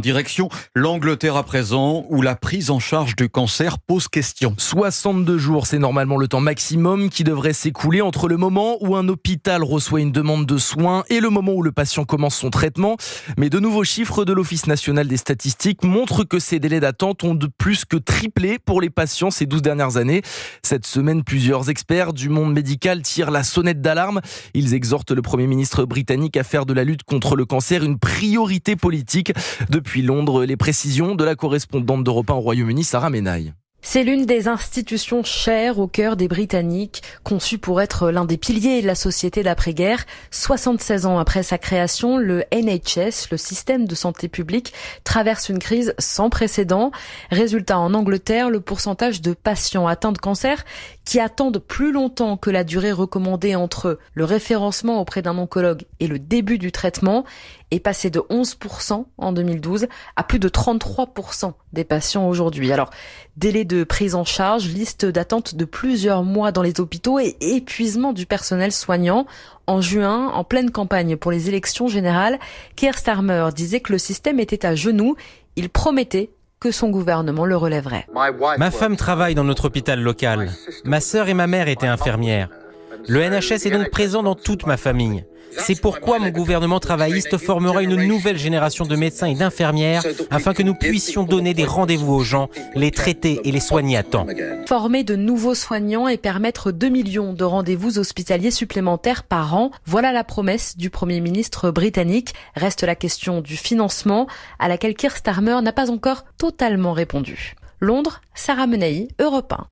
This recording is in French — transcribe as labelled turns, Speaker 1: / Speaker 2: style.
Speaker 1: Direction l'Angleterre à présent, où la prise en charge du cancer pose question.
Speaker 2: 62 jours, c'est normalement le temps maximum qui devrait s'écouler entre le moment où un hôpital reçoit une demande de soins et le moment où le patient commence son traitement. Mais de nouveaux chiffres de l'Office national des statistiques montrent que ces délais d'attente ont de plus que triplé pour les patients ces 12 dernières années. Cette semaine, plusieurs experts du monde médical tirent la sonnette d'alarme. Ils exhortent le Premier ministre britannique à faire de la lutte contre le cancer une priorité politique. Depuis Londres, les précisions de la correspondante d'Europe 1 au Royaume-Uni, Sarah Menaille.
Speaker 3: C'est l'une des institutions chères au cœur des Britanniques, conçue pour être l'un des piliers de la société d'après-guerre. 76 ans après sa création, le NHS, le système de santé publique, traverse une crise sans précédent. Résultat, en Angleterre, le pourcentage de patients atteints de cancer qui attendent plus longtemps que la durée recommandée entre le référencement auprès d'un oncologue et le début du traitement est passé de 11% en 2012 à plus de 33% des patients aujourd'hui. Alors, délai de prise en charge, liste d'attente de plusieurs mois dans les hôpitaux et épuisement du personnel soignant. En juin, en pleine campagne pour les élections générales, Keir Starmer disait que le système était à genoux. Il promettait que son gouvernement le relèverait.
Speaker 4: Ma femme travaille dans notre hôpital local. Ma sœur et ma mère étaient infirmières. Le NHS est donc présent dans toute ma famille. C'est pourquoi mon gouvernement travailliste formera une nouvelle génération de médecins et d'infirmières afin que nous puissions donner des rendez-vous aux gens, les traiter et les soigner à temps.
Speaker 3: Former de nouveaux soignants et permettre 2 millions de rendez-vous hospitaliers supplémentaires par an. Voilà la promesse du Premier ministre britannique. Reste la question du financement à laquelle Keir Starmer n'a pas encore totalement répondu. Londres, Sarah Menaille, Europe 1.